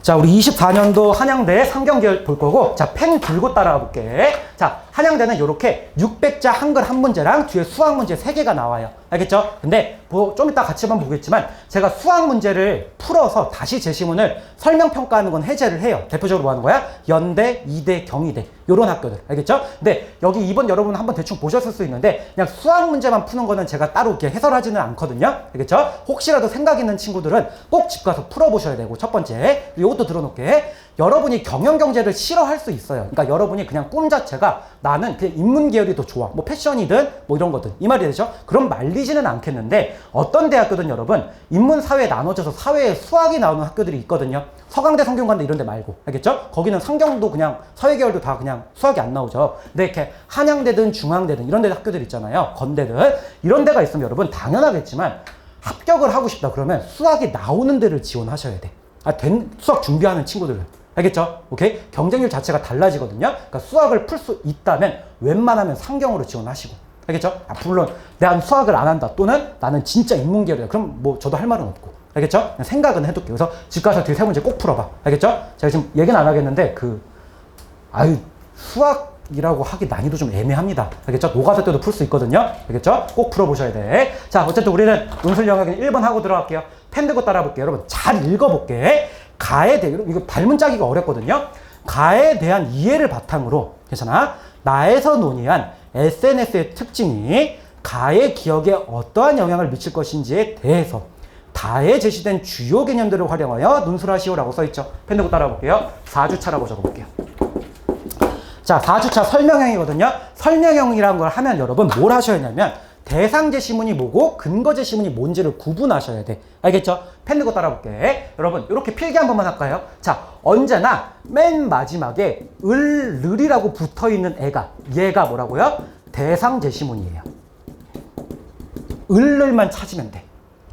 자, 우리 24년도 한양대 상경계열 볼 거고, 자, 펜 들고 따라와 볼게. 자, 한양대는 이렇게 600자 한글 한 문제랑 뒤에 수학 문제 3개가 나와요. 알겠죠? 근데 뭐 좀 이따 같이 한번 보겠지만 제가 수학 문제를 풀어서 다시 제시문을 설명평가하는 건 해제를 해요. 대표적으로 뭐 하는 거야? 연대, 이대, 경희대 요런 학교들. 알겠죠? 근데 여기 2번 여러분 한번 대충 보셨을 수 있는데 그냥 수학 문제만 푸는 거는 제가 따로 이렇게 해설하지는 않거든요. 알겠죠? 혹시라도 생각 있는 친구들은 꼭 집 가서 풀어보셔야 되고, 첫 번째 이것도 들어놓게, 여러분이 경영경제를 싫어할 수 있어요. 그러니까 여러분이 그냥 꿈 자체가 나는 그냥 인문계열이 더 좋아, 뭐 패션이든 뭐 이런 거든, 이 말이 되죠? 그럼 말리지는 않겠는데 어떤 대학교든 여러분 인문사회에 나눠져서 사회에 수학이 나오는 학교들이 있거든요. 서강대, 성균관대 이런 데 말고. 알겠죠? 거기는 상경도 그냥 사회계열도 다 그냥 수학이 안 나오죠. 근데 이렇게 한양대든 중앙대든 이런 데 학교들 있잖아요. 건대든 이런 데가 있으면 여러분 당연하겠지만 합격을 하고 싶다 그러면 수학이 나오는 데를 지원하셔야 돼. 수학 준비하는 친구들은. 알겠죠? 오케이? 경쟁률 자체가 달라지거든요. 그러니까 수학을 풀 수 있다면 웬만하면 상경으로 지원하시고. 알겠죠? 물론 내가 수학을 안 한다 또는 나는 진짜 인문계열이야. 그럼 뭐 저도 할 말은 없고. 알겠죠? 그냥 생각은 해둘게요. 그래서 집 가서 뒤에 3문제 꼭 풀어봐. 알겠죠? 제가 지금 얘기는 안 하겠는데 수학이라고 하기 난이도 좀 애매합니다. 알겠죠? 노가다 때도 풀 수 있거든요. 알겠죠? 꼭 풀어보셔야 돼. 자, 어쨌든 우리는 논술 영역은 1번 하고 들어갈게요. 펜 들고 따라 볼게요. 여러분 잘 읽어볼게. 가에 대한, 이거 발문 짜기가 어렵거든요. 가에 대한 이해를 바탕으로, 괜찮아? 나에서 논의한 SNS의 특징이 가의 기억에 어떠한 영향을 미칠 것인지에 대해서 다에 제시된 주요 개념들을 활용하여 논술하시오라고 써있죠. 펜 들고 따라 볼게요. 4주차라고 적어볼게요. 자, 4주차 설명형이거든요. 설명형이라는 걸 하면 여러분 뭘 하셔야 하냐면 대상 제시문이 뭐고 근거 제시문이 뭔지를 구분하셔야 돼. 알겠죠? 펜 들고 따라 볼게. 여러분 이렇게 필기 한 번만 할까요? 자, 언제나 맨 마지막에 을이라고 붙어있는 얘가 뭐라고요? 대상 제시문이에요. 을만 찾으면 돼.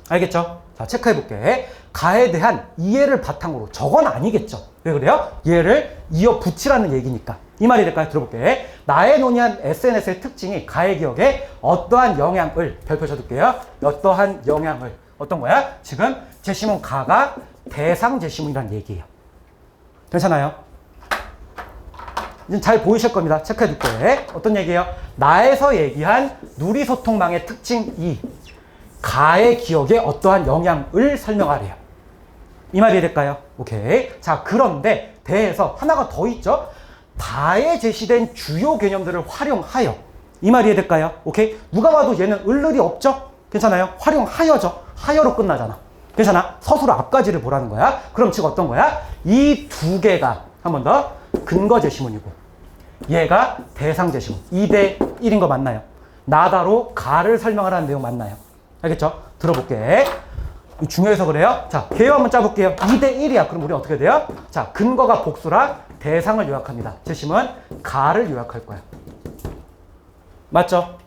알겠죠? 자, 체크해 볼게. 가에 대한 이해를 바탕으로, 저건 아니겠죠? 왜 그래요? 얘를 이어 붙이라는 얘기니까. 이 말이 될까요? 들어볼게. 나의 논의한 SNS의 특징이 가의 기억에 어떠한 영향을, 별표 쳐둘게요. 어떠한 영향을. 어떤 거야? 지금 제시문 가가 대상 제시문이란 얘기예요. 괜찮아요? 이제 잘 보이실 겁니다. 체크해 둘게. 어떤 얘기예요? 나에서 얘기한 누리소통망의 특징 2. 가의 기억에 어떠한 영향을 설명하래요. 이 말이 될까요? 오케이. 자, 그런데 대에서 하나가 더 있죠? 다에 제시된 주요 개념들을 활용하여. 이 말이 이해될까요? 오케이? 누가 봐도 얘는 을이 없죠? 괜찮아요? 활용하여죠? 하여로 끝나잖아. 괜찮아? 서술의 앞까지를 보라는 거야. 그럼 즉 어떤 거야? 이 두 개가 한 번 더 근거 제시문이고 얘가 대상 제시문. 2대 1인 거 맞나요? 나다로 가를 설명하라는 내용 맞나요? 알겠죠? 들어볼게. 중요해서 그래요. 자, 개요 한번 짜볼게요. 2대 1이야. 그럼 우리 어떻게 돼요? 자, 근거가 복수라 대상을 요약합니다. 제시문 가를 요약할 거야. 맞죠?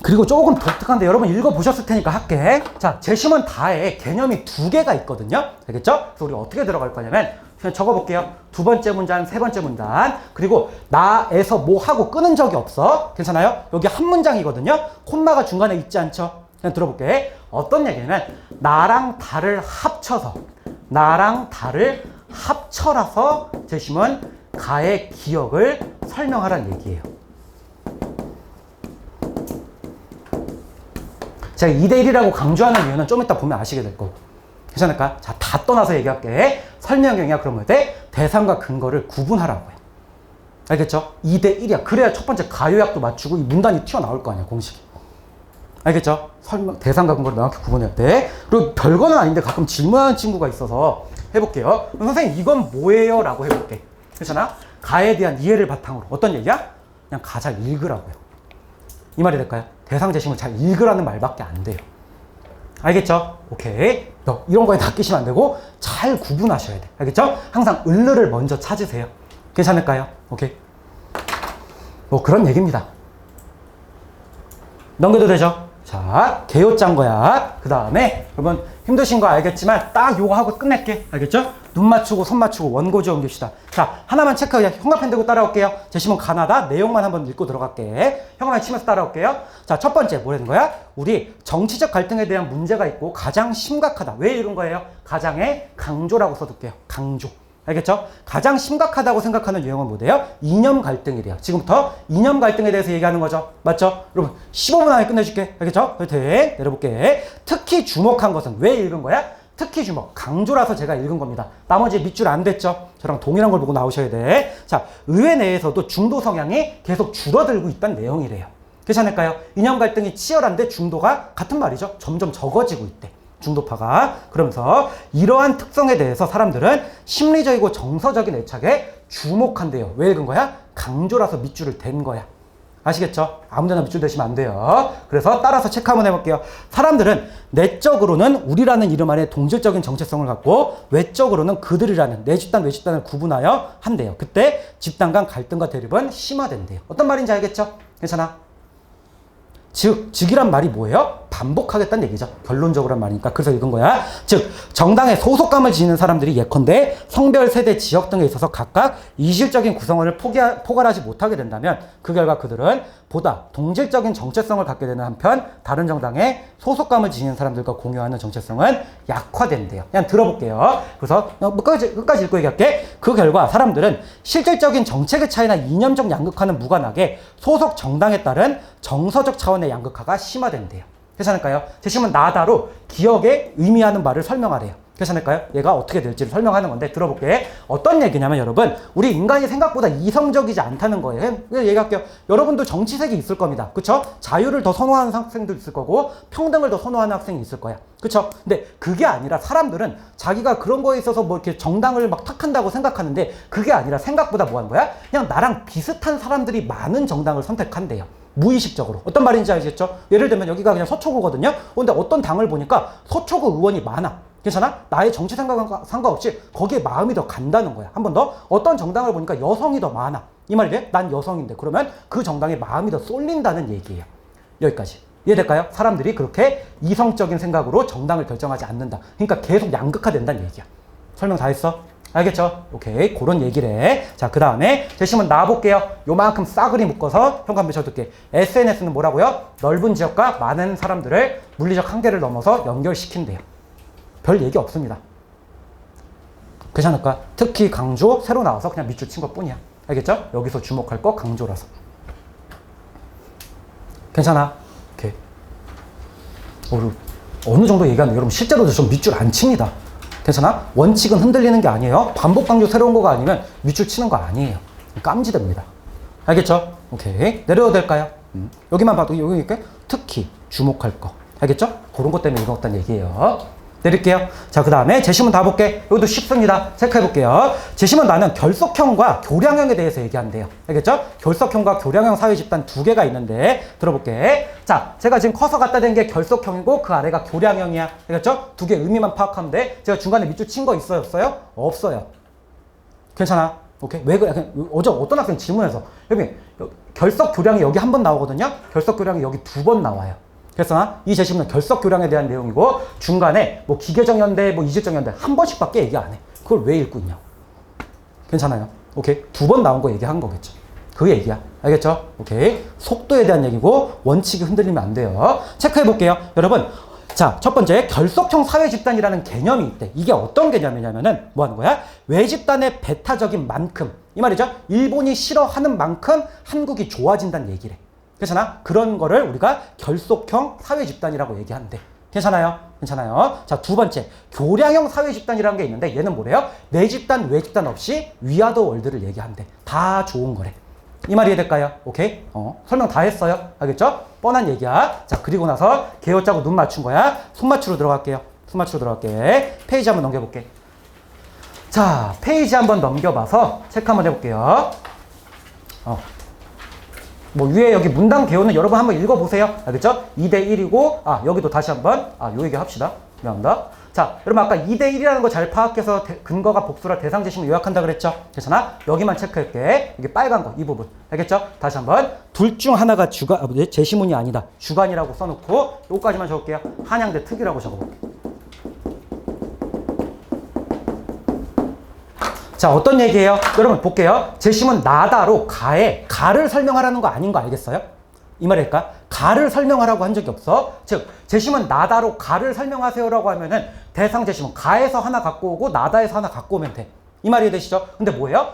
그리고 조금 독특한데 여러분 읽어보셨을 테니까 할게. 자, 제시문 다에 개념이 2개가 있거든요. 알겠죠? 그래서 우리 어떻게 들어갈 거냐면 그냥 적어볼게요. 2번째 문단, 3번째 문단. 그리고 나에서 뭐 하고 끊은 적이 없어. 괜찮아요? 여기 한 문장이거든요. 콤마가 중간에 있지 않죠? 그냥 들어볼게. 어떤 얘기냐면 나랑 다를 합쳐라서 제시문 가의 기억을 설명하라는 얘기예요. 제가 2대 1이라고 강조하는 이유는 좀 이따 보면 아시게 될 거고. 괜찮을까? 자, 다 떠나서 얘기할게. 설명형이야. 그러면 돼? 대상과 근거를 구분하라고요. 알겠죠? 2대 1이야. 그래야 첫 번째 가요약도 맞추고 이 문단이 튀어나올 거 아니야, 공식이. 알겠죠? 대상과 근거를 명확히 구분해야 돼. 그리고 별거는 아닌데 가끔 질문하는 친구가 있어서 해볼게요. 선생님, 이건 뭐예요? 라고 해볼게. 괜찮아? 가에 대한 이해를 바탕으로. 어떤 얘기야? 그냥 가 잘 읽으라고요. 이 말이 될까요? 대상 제시문 잘 읽으라는 말밖에 안 돼요. 알겠죠? 오케이. 이런 거에 낚이시면 안 되고 잘 구분하셔야 돼. 알겠죠? 항상 을을 먼저 찾으세요. 괜찮을까요? 오케이. 뭐 그런 얘기입니다. 넘겨도 되죠? 자, 개요 짠 거야. 그 다음에 여러분 힘드신 거 알겠지만 딱 요거 하고 끝낼게. 알겠죠? 눈 맞추고 손 맞추고 원고지 옮깁시다. 자, 하나만 체크. 그냥 형광펜 들고 따라올게요. 제시문 가나다 내용만 한번 읽고 들어갈게. 형광펜 치면서 따라올게요. 자, 첫 번째 뭐라는 거야? 우리 정치적 갈등에 대한 문제가 있고 가장 심각하다. 왜 이런 거예요? 가장의 강조라고 써둘게요. 강조. 알겠죠? 가장 심각하다고 생각하는 유형은 뭐래요? 이념 갈등이래요. 지금부터 이념 갈등에 대해서 얘기하는 거죠. 맞죠? 여러분 15분 안에 끝내줄게. 알겠죠? 화이팅! 내려볼게. 특히 주목한 것은 왜 읽은 거야? 특히 주목. 강조라서 제가 읽은 겁니다. 나머지 밑줄 안 됐죠? 저랑 동일한 걸 보고 나오셔야 돼. 자, 의회 내에서도 중도 성향이 계속 줄어들고 있다는 내용이래요. 괜찮을까요? 이념 갈등이 치열한데 중도가 같은 말이죠. 점점 적어지고 있대. 중도파가. 그러면서 이러한 특성에 대해서 사람들은 심리적이고 정서적인 애착에 주목한대요. 왜 읽은 거야? 강조라서 밑줄을 댄 거야. 아시겠죠? 아무데나 밑줄 대시면 안 돼요. 그래서 따라서 체크 한번 해볼게요. 사람들은 내적으로는 우리라는 이름 안에 동질적인 정체성을 갖고 외적으로는 그들이라는 내 집단, 외 집단을 구분하여 한대요. 그때 집단 간 갈등과 대립은 심화된대요. 어떤 말인지 알겠죠? 괜찮아? 즉이란 말이 뭐예요? 반복하겠다는 얘기죠. 결론적으로 한 말이니까. 그래서 읽은 거야. 즉, 정당에 소속감을 지니는 사람들이 예컨대 성별, 세대, 지역 등에 있어서 각각 이질적인 구성원을 포괄하지 못하게 된다면 그 결과 그들은 보다 동질적인 정체성을 갖게 되는 한편 다른 정당에 소속감을 지니는 사람들과 공유하는 정체성은 약화된대요. 그냥 들어볼게요. 그래서 끝까지 읽고 얘기할게. 그 결과 사람들은 실질적인 정책의 차이나 이념적 양극화는 무관하게 소속 정당에 따른 정서적 차원의 양극화가 심화된대요. 괜찮을까요? 제시문 나다로 기억에 의미하는 말을 설명하래요. 괜찮을까요? 얘가 어떻게 될지를 설명하는 건데 들어볼게. 어떤 얘기냐면 여러분, 우리 인간이 생각보다 이성적이지 않다는 거예요. 얘기할게요. 여러분도 정치색이 있을 겁니다. 그쵸? 자유를 더 선호하는 학생도 있을 거고 평등을 더 선호하는 학생이 있을 거야. 그쵸? 근데 그게 아니라 사람들은 자기가 그런 거에 있어서 뭐 이렇게 정당을 막 탁한다고 생각하는데 그게 아니라 생각보다 뭐 하는 거야? 그냥 나랑 비슷한 사람들이 많은 정당을 선택한대요. 무의식적으로. 어떤 말인지 아시겠죠? 예를 들면 여기가 그냥 서초구거든요. 근데 어떤 당을 보니까 서초구 의원이 많아. 괜찮아? 나의 정치 생각과 상관없이 거기에 마음이 더 간다는 거야. 한 번 더. 어떤 정당을 보니까 여성이 더 많아. 이 말이래? 난 여성인데. 그러면 그 정당에 마음이 더 쏠린다는 얘기예요. 여기까지. 이해될까요? 사람들이 그렇게 이성적인 생각으로 정당을 결정하지 않는다. 그러니까 계속 양극화된다는 얘기야. 설명 다 했어? 알겠죠? 오케이. 그런 얘기래. 자, 그 다음에 제시문 나와볼게요. 요만큼 싸그리 묶어서 현관 붙여둘게. SNS는 뭐라고요? 넓은 지역과 많은 사람들을 물리적 한계를 넘어서 연결시킨대요. 별 얘기 없습니다. 괜찮을까? 특히 강조, 새로 나와서 그냥 밑줄 친 것 뿐이야. 알겠죠? 여기서 주목할 거 강조라서. 괜찮아? 오케이. 어느 정도 얘기하는 여러분 실제로도 좀 밑줄 안 칩니다. 괜찮아? 원칙은 흔들리는 게 아니에요. 반복 강조 새로운 거가 아니면 밑줄 치는 거 아니에요. 깜지됩니다. 알겠죠? 오케이. 내려도 될까요? 여기만 봐도 여기 이렇게 특히 주목할 거. 알겠죠? 그런 것 때문에 읽었다는 얘기예요. 내릴게요. 자, 그 다음에 제시문 다 볼게. 여기도 쉽습니다. 체크해 볼게요. 제시문 나는 결속형과 교량형에 대해서 얘기한대요. 알겠죠? 결속형과 교량형 사회 집단 두 개가 있는데 들어볼게. 자, 제가 지금 커서 갖다 댄 게 결속형이고 그 아래가 교량형이야. 알겠죠? 두 개 의미만 파악하면 돼. 제가 중간에 밑줄 친 거 있어요? 없어요? 없어요. 괜찮아? 오케이? 왜 그래? 어제 어떤 학생이 질문해서 여기 결속 교량이 여기 한 번 나오거든요. 결속 교량이 여기 두 번 나와요. 그래서 이 제시문은 결석 교량에 대한 내용이고 중간에 뭐 기계정연대, 뭐 이질정연대 한 번씩밖에 얘기 안 해. 그걸 왜 읽고 있냐? 괜찮아요? 오케이? 두 번 나온 거 얘기한 거겠죠. 그 얘기야. 알겠죠? 오케이? 속도에 대한 얘기고 원칙이 흔들리면 안 돼요. 체크해 볼게요. 여러분, 자, 첫 번째 결속형 사회 집단이라는 개념이 있대. 이게 어떤 개념이냐면은 뭐 하는 거야? 외 집단의 배타적인 만큼, 이 말이죠. 일본이 싫어하는 만큼 한국이 좋아진다는 얘기래. 괜찮아? 그런 거를 우리가 결속형 사회 집단이라고 얘기하는데 괜찮아요? 괜찮아요? 자, 두 번째 교량형 사회 집단이라는 게 있는데 얘는 뭐래요? 내 집단, 외 집단 없이 위아더 월드를 얘기한대. 다 좋은 거래. 이 말 이해될까요? 오케이? 설명 다 했어요. 알겠죠? 뻔한 얘기야. 자, 그리고 나서 개요 짜고 눈 맞춘 거야. 손 맞추러 들어갈게요. 손 맞추러 들어갈게. 페이지 한번 넘겨볼게. 자, 페이지 한번 넘겨봐서 체크 한번 해볼게요. 뭐 위에 여기 문당 개요는 여러분 한번 읽어보세요. 알겠죠? 2대 1이고 여기도 다시 한번 요 얘기 합시다. 미안합니다. 자, 여러분 아까 2대 1이라는 거 잘 파악해서 근거가 복수라 대상 제시문 요약한다 그랬죠? 괜찮아? 여기만 체크할게. 이게 빨간 거, 이 부분. 알겠죠? 다시 한번. 둘 중 하나가 제시문이 아니다. 주관이라고 써놓고 요거까지만 적을게요. 한양대 특이라고 적어볼게요. 자, 어떤 얘기예요? 여러분 볼게요. 제시문 나다로 가를 설명하라는 거 아닌 거 알겠어요? 이 말일까? 가를 설명하라고 한 적이 없어. 즉, 제시문 나다로 가를 설명하세요라고 하면은 대상 제시문 가에서 하나 갖고 오고 나다에서 하나 갖고 오면 돼. 이 말이 되시죠? 근데 뭐예요?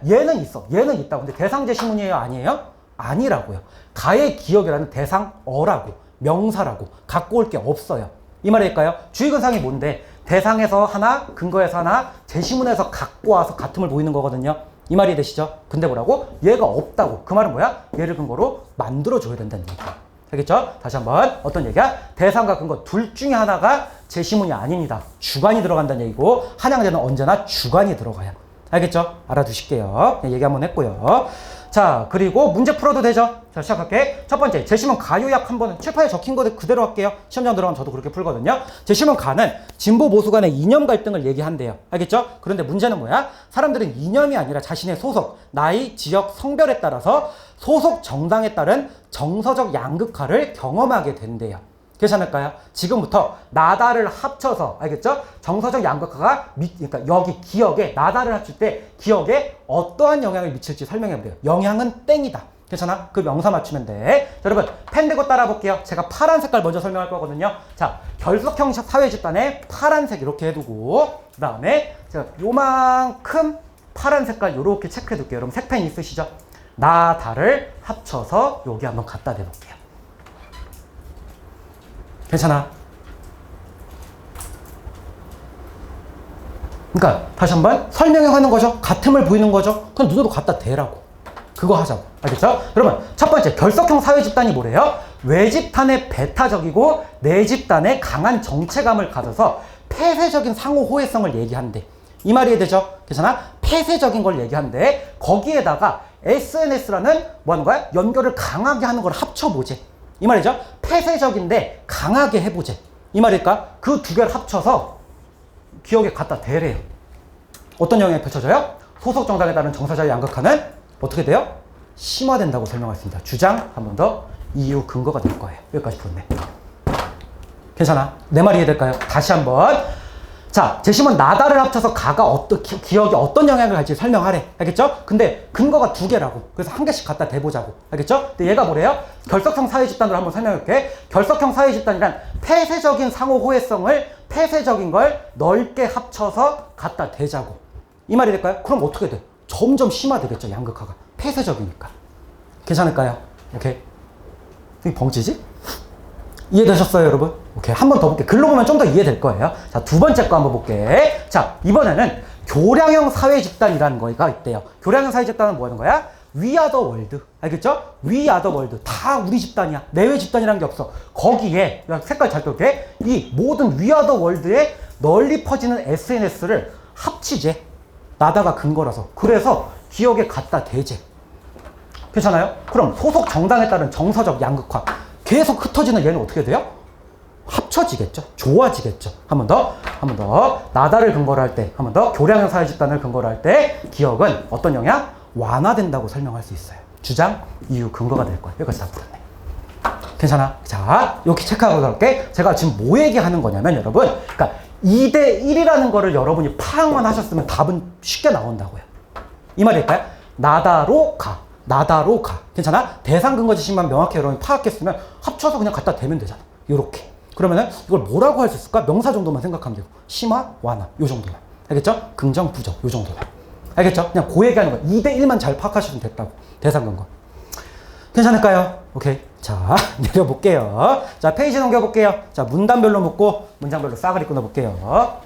얘는 있어. 얘는 있다. 근데 대상 제시문이에요? 아니에요? 아니라고요. 가의 기억이라는 대상어라고, 명사라고 갖고 올 게 없어요. 이 말일까요? 주의근상이 뭔데? 대상에서 하나, 근거에서 하나, 제시문에서 갖고 와서 같음을 보이는 거거든요. 이 말이 되시죠? 근데 뭐라고? 얘가 없다고. 그 말은 뭐야? 얘를 근거로 만들어줘야 된다는 얘기야. 알겠죠? 다시 한번 어떤 얘기야? 대상과 근거 둘 중에 하나가 제시문이 아닙니다. 주관이 들어간다는 얘기고 한양대는 언제나 주관이 들어가요. 알겠죠? 알아두실게요. 얘기 한번 했고요. 자, 그리고 문제 풀어도 되죠? 자, 시작할게. 첫 번째, 제시문 가 요약 한번 칠판에 적힌 거 그대로 할게요. 시험장 들어가면 저도 그렇게 풀거든요. 제시문 가는 진보 보수 간의 이념 갈등을 얘기한대요. 알겠죠? 그런데 문제는 뭐야? 사람들은 이념이 아니라 자신의 소속, 나이, 지역, 성별에 따라서 소속 정당에 따른 정서적 양극화를 경험하게 된대요. 괜찮을까요? 지금부터 나다를 합쳐서, 알겠죠? 정서적 양극화가 그러니까 여기 기억에 나다를 합칠 때 기억에 어떠한 영향을 미칠지 설명해 보세요. 영향은 땡이다. 괜찮아? 그 명사 맞추면 돼. 자, 여러분 펜 대고 따라 볼게요. 제가 파란 색깔 먼저 설명할 거거든요. 자, 결속형 사회 집단에 파란색 이렇게 해두고 그 다음에 제가 요만큼 파란 색깔 요렇게 체크해 둘게요. 여러분 색펜 있으시죠? 나다를 합쳐서 여기 한번 갖다 대볼게요. 괜찮아? 그러니까 다시 한번 설명하는 거죠. 같음을 보이는 거죠. 그냥 눈으로 갖다 대라고. 그거 하자고. 알겠죠? 여러분 첫 번째 결속형 사회 집단이 뭐래요? 외집단의 배타적이고 내집단의 강한 정체감을 가져서 폐쇄적인 상호 호혜성을 얘기한대. 이 말이 되죠? 괜찮아? 폐쇄적인 걸 얘기하는데 거기에다가 SNS라는 뭐 하는 거야? 연결을 강하게 하는 걸 합쳐보지. 이 말이죠. 폐쇄적인데 강하게 해보재. 이 말일까? 그 두 개를 합쳐서 기억에 갖다 대래요. 어떤 영향이 펼쳐져요? 소속 정당에 따른 정서적 양극화는 어떻게 돼요? 심화된다고 설명했습니다. 주장, 한 번 더, 이유, 근거가 될 거예요. 여기까지 풀었네. 괜찮아? 내 말이 이해될까요? 다시 한번. 자, 제시문 나다를 합쳐서 가가 기억에 어떤 영향을 갈지 설명하래. 알겠죠? 근데 근거가 두 개라고. 그래서 한 개씩 갖다 대보자고. 알겠죠? 근데 얘가 뭐래요? 결속형 사회 집단으로 한번 설명할게. 결속형 사회 집단이란 폐쇄적인 상호 호혜성을 폐쇄적인 걸 넓게 합쳐서 갖다 대자고. 이 말이 될까요? 그럼 어떻게 돼? 점점 심화되겠죠, 양극화가. 폐쇄적이니까. 괜찮을까요? 오케이. 이게 벙치지? 이해되셨어요, 여러분? 오케이. 한 번 더 볼게. 글로 보면 좀 더 이해될 거예요. 자, 두 번째 거 한번 볼게. 자, 이번에는 교량형 사회 집단이라는 거가 있대요. 교량형 사회 집단은 뭐 하는 거야? We are the world. 알겠죠? We are the world. 다 우리 집단이야. 내외 집단이라는 게 없어. 거기에, 색깔 잘 볼게. 이 모든 We are the world에 널리 퍼지는 SNS를 합치재. 나다가 근거라서. 그래서 기억에 갖다 대재. 괜찮아요? 그럼 소속 정당에 따른 정서적 양극화. 계속 흩어지는 얘는 어떻게 돼요? 합쳐지겠죠? 좋아지겠죠? 한 번 더. 나다를 근거로 할 때, 한 번 더. 교량형 사회 집단을 근거로 할 때, 기억은 어떤 영향? 완화된다고 설명할 수 있어요. 주장, 이유, 근거가 될 거예요. 여기까지 다 풀었네. 괜찮아? 자, 이렇게 체크하고 갈게. 제가 지금 뭐 얘기하는 거냐면, 여러분. 그러니까 2대 1이라는 거를 여러분이 파악만 하셨으면 답은 쉽게 나온다고요. 이 말일까요? 나다로 가. 나다로 가. 괜찮아? 대상 근거 지식만 명확히 여러분이 파악했으면 합쳐서 그냥 갖다 대면 되잖아. 요렇게. 그러면은 이걸 뭐라고 할 수 있을까? 명사 정도만 생각하면 되고. 심화, 완화. 요 정도만. 알겠죠? 긍정, 부정. 요 정도만. 알겠죠? 그냥 그 얘기하는 거야. 2대 1만 잘 파악하시면 됐다고. 대상 근거. 괜찮을까요? 오케이. 자, 내려볼게요. 자, 페이지 넘겨볼게요. 자, 문단별로 묶고 문장별로 싸그리 끊어볼게요.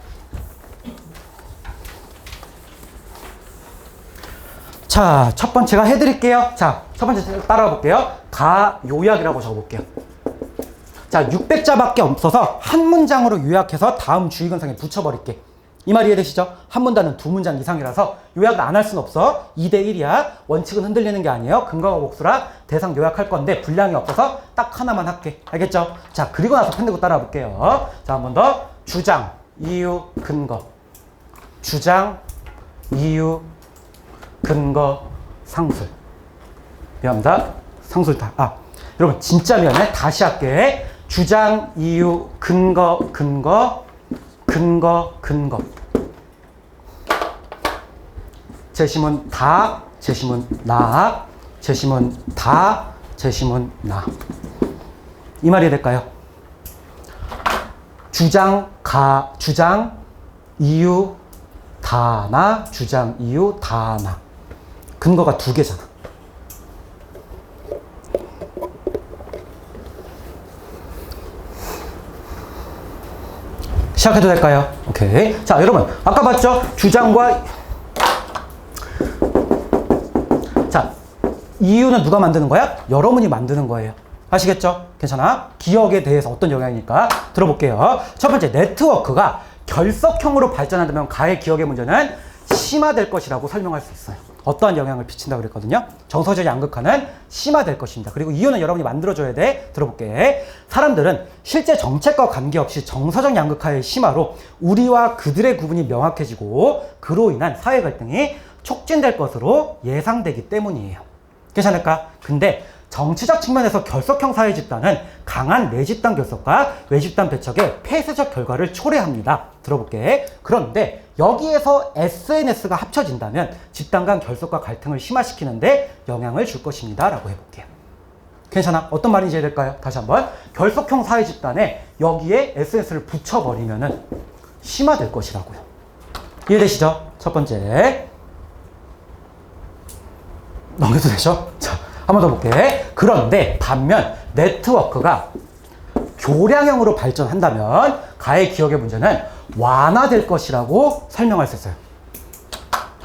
자, 첫 번째가 해드릴게요. 자, 첫 번째 따라가 볼게요. 가 요약이라고 적어볼게요. 자, 600자밖에 없어서 한 문장으로 요약해서 다음 주의근상에 붙여버릴게. 이 말 이해되시죠? 한 문단은 두 문장 이상이라서 요약을 안 할 수는 없어. 2대 1이야. 원칙은 흔들리는 게 아니에요. 근거가 복수라 대상 요약할 건데 분량이 없어서 딱 하나만 할게. 알겠죠? 자, 그리고 나서 펜 들고 따라가 볼게요. 자, 한 번 더. 주장, 이유, 근거. 주장, 이유, 근거, 상술. 미안합니다. 상술 다. 여러분 진짜 미안해. 다시 할게. 주장, 이유, 근거, 근거, 근거, 근거. 재심은 다, 재심은 나, 재심은 다, 재심은 나. 이 말이 될까요? 주장, 이유, 다, 나, 주장, 이유, 다, 나. 근거가 두 개잖아. 시작해도 될까요? 오케이. 자, 여러분. 아까 봤죠? 주장과, 자, 이유는 누가 만드는 거야? 여러분이 만드는 거예요. 아시겠죠? 괜찮아? 기억에 대해서 어떤 영향이니까 들어볼게요. 첫 번째, 네트워크가 결석형으로 발전한다면 가의 기억의 문제는 심화될 것이라고 설명할 수 있어요. 어떠한 영향을 끼친다고 그랬거든요. 정서적 양극화는 심화될 것입니다. 그리고 이유는 여러분이 만들어줘야 돼. 들어볼게. 사람들은 실제 정책과 관계없이 정서적 양극화의 심화로 우리와 그들의 구분이 명확해지고 그로 인한 사회 갈등이 촉진될 것으로 예상되기 때문이에요. 괜찮을까? 근데 정치적 측면에서 결석형 사회 집단은 강한 내집단 결석과 외집단 배척의 폐쇄적 결과를 초래합니다. 들어볼게. 그런데 여기에서 SNS가 합쳐진다면 집단 간 결석과 갈등을 심화시키는데 영향을 줄 것입니다. 라고 해볼게요. 괜찮아? 어떤 말인지 이해될까요? 다시 한번. 결석형 사회 집단에 여기에 SNS를 붙여버리면은 심화될 것이라고요. 이해되시죠? 첫 번째. 넘겨도 되죠? 자. 한 번 더 볼게. 그런데 반면 네트워크가 교량형으로 발전한다면 가의 기억의 문제는 완화될 것이라고 설명할 수 있어요.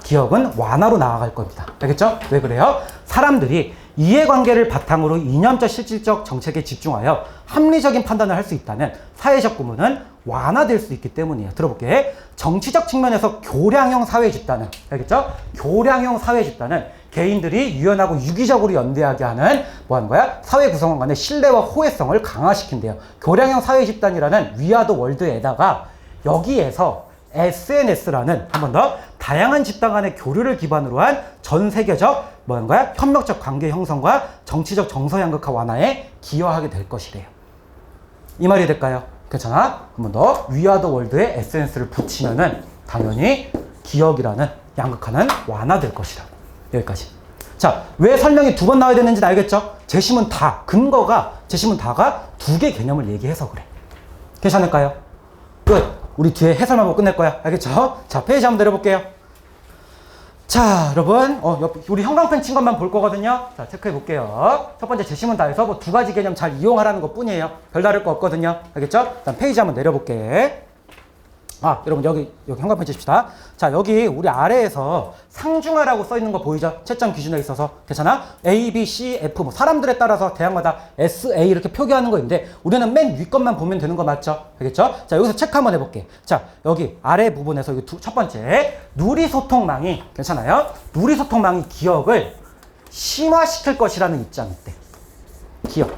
기억은 완화로 나아갈 겁니다. 알겠죠? 왜 그래요? 사람들이 이해관계를 바탕으로 이념적 실질적 정책에 집중하여 합리적인 판단을 할 수 있다면 사회적 구분은 완화될 수 있기 때문이에요. 들어볼게. 정치적 측면에서 교량형 사회 집단은, 알겠죠? 교량형 사회 집단은 개인들이 유연하고 유기적으로 연대하게 하는 뭐 하는 거야? 사회 구성원 간의 신뢰와 호혜성을 강화시킨대요. 교량형 사회 집단이라는 위아더 월드에다가 여기에서 SNS라는 한 번 더 다양한 집단 간의 교류를 기반으로 한 전 세계적 뭐 하는 거야? 협력적 관계 형성과 정치적 정서 양극화 완화에 기여하게 될 것이래요. 이 말이 될까요? 괜찮아? 한 번 더 위아더 월드에 SNS를 붙이면은 당연히 기억이라는 양극화는 완화될 것이라고. 여기까지. 자, 왜 설명이 두 번 나와야 되는지 알겠죠? 재심은 다, 근거가, 재심은 다가 두 개 개념을 얘기해서 그래. 괜찮을까요? 끝. 우리 뒤에 해설만 하고 끝낼 거야. 알겠죠? 자, 페이지 한번 내려볼게요. 자, 여러분, 우리 형광펜 친 것만 볼 거거든요. 자, 체크해 볼게요. 첫 번째 재심은 다해서 뭐 두 가지 개념 잘 이용하라는 것 뿐이에요. 별다를 거 없거든요. 알겠죠? 일단 페이지 한번 내려볼게. 여러분 여기 형광펜 치십시다. 자, 여기 우리 아래에서 상중하라고 써 있는 거 보이죠? 채점 기준에 있어서. 괜찮아? A, B, C, F 뭐 사람들에 따라서 대학마다 S, A 이렇게 표기하는 거 있는데 우리는 맨 위 것만 보면 되는 거 맞죠? 알겠죠? 자, 여기서 체크 한번 해볼게. 자, 여기 아래 부분에서 여기 첫 번째 누리소통망이, 괜찮아요? 누리소통망이 기억을 심화시킬 것이라는 입장이 있대. 기억.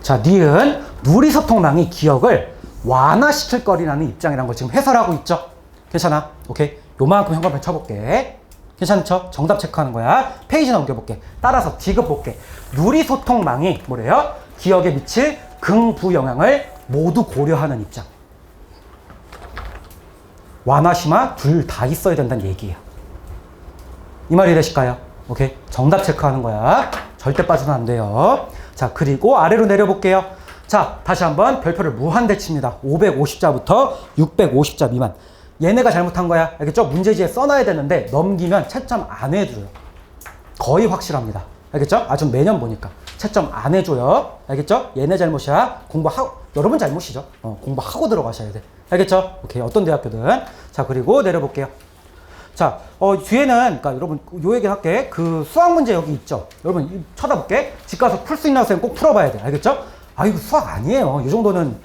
자, 니은 누리소통망이 기억을 완화시킬 거리라는 입장이라는 걸 지금 해설하고 있죠? 괜찮아? 오케이. 요만큼 형광펜 쳐볼게. 괜찮죠? 정답 체크하는 거야. 페이지 넘겨볼게. 따라서 디귿 볼게. 누리소통망이 뭐래요? 기억에 미칠 긍부 영향을 모두 고려하는 입장. 완화, 심화 둘 다 있어야 된다는 얘기예요. 이 말이 되실까요? 오케이. 정답 체크하는 거야. 절대 빠져는 안 돼요. 자, 그리고 아래로 내려볼게요. 자, 다시 한번 별표를 무한대 칩니다. 550자부터 650자 미만. 얘네가 잘못한 거야. 알겠죠? 문제지에 써놔야 되는데 넘기면 채점 안 해줘요. 거의 확실합니다. 알겠죠? 좀 매년 보니까. 채점 안 해줘요. 알겠죠? 얘네 잘못이야. 공부하고, 여러분 잘못이죠. 공부하고 들어가셔야 돼. 알겠죠? 오케이. 어떤 대학교든. 자, 그리고 내려볼게요. 자, 뒤에는, 그러니까 여러분, 요 얘기 할게. 그 수학 문제 여기 있죠? 여러분, 쳐다볼게. 집 가서 풀 수 있는 학생 꼭 풀어봐야 돼. 알겠죠? 이거 수학 아니에요. 이 정도는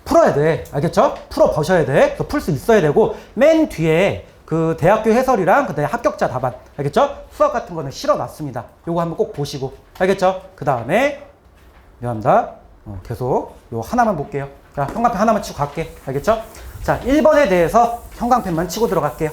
풀어야 돼. 알겠죠? 풀어보셔야 돼. 풀 수 있어야 되고, 맨 뒤에 그 대학교 해설이랑 그 다음에 합격자 답안. 알겠죠? 수학 같은 거는 실어놨습니다. 요거 한번 꼭 보시고. 알겠죠? 그 다음에, 미안합니다. 계속 요 하나만 볼게요. 자, 형광펜 하나만 치고 갈게. 알겠죠? 자, 1번에 대해서 형광펜만 치고 들어갈게요.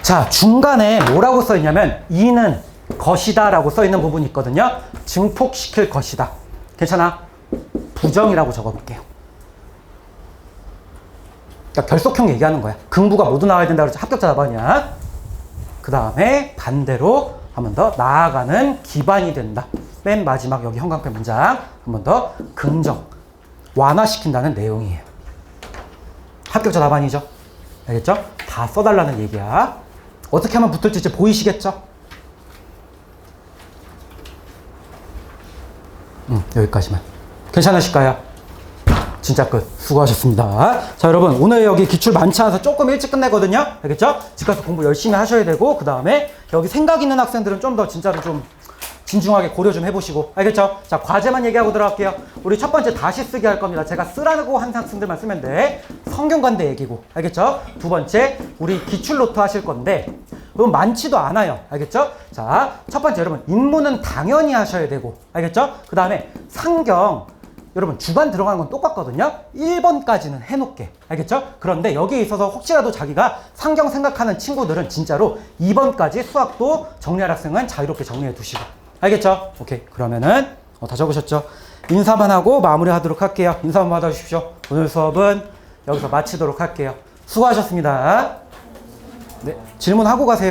자, 중간에 뭐라고 써있냐면 이는 것이다 라고 써있는 부분이 있거든요. 증폭시킬 것이다. 괜찮아? 부정이라고 적어볼게요. 그러니까 결속형 얘기하는 거야. 긍부가 모두 나와야 된다 그러지. 합격자 답안이야. 그 다음에 반대로 한 번 더 나아가는 기반이 된다. 맨 마지막 여기 형광펜 문장 한 번 더 긍정 완화시킨다는 내용이에요. 합격자 답안이죠. 알겠죠? 다 써달라는 얘기야. 어떻게 하면 붙을지 이제 보이시겠죠? 여기까지만. 괜찮으실까요? 진짜 끝. 수고하셨습니다. 자, 여러분, 오늘 여기 기출 많지 않아서 조금 일찍 끝내거든요. 알겠죠? 집 가서 공부 열심히 하셔야 되고, 그 다음에 여기 생각 있는 학생들은 좀 더 진짜로 좀 진중하게 고려 좀 해보시고. 알겠죠? 자, 과제만 얘기하고 들어갈게요. 우리 첫 번째 다시 쓰기 할 겁니다. 제가 쓰라고 한 학생들만 쓰면 돼. 성균관대 얘기고. 알겠죠? 두 번째, 우리 기출 노트 하실 건데, 그건 많지도 않아요. 알겠죠? 자, 첫 번째 여러분, 인문은 당연히 하셔야 되고. 알겠죠? 그 다음에 상경. 여러분 주간 들어가는 건 똑같거든요. 1번까지는 해놓게. 알겠죠? 그런데 여기에 있어서 혹시라도 자기가 상경 생각하는 친구들은 진짜로 2번까지 수학도 정리할 학생은 자유롭게 정리해 두시고. 알겠죠? 오케이. 그러면은 다 적으셨죠? 인사만 하고 마무리하도록 할게요. 인사만 받아주십시오. 오늘 수업은 여기서 마치도록 할게요. 수고하셨습니다. 네, 질문하고 가세요.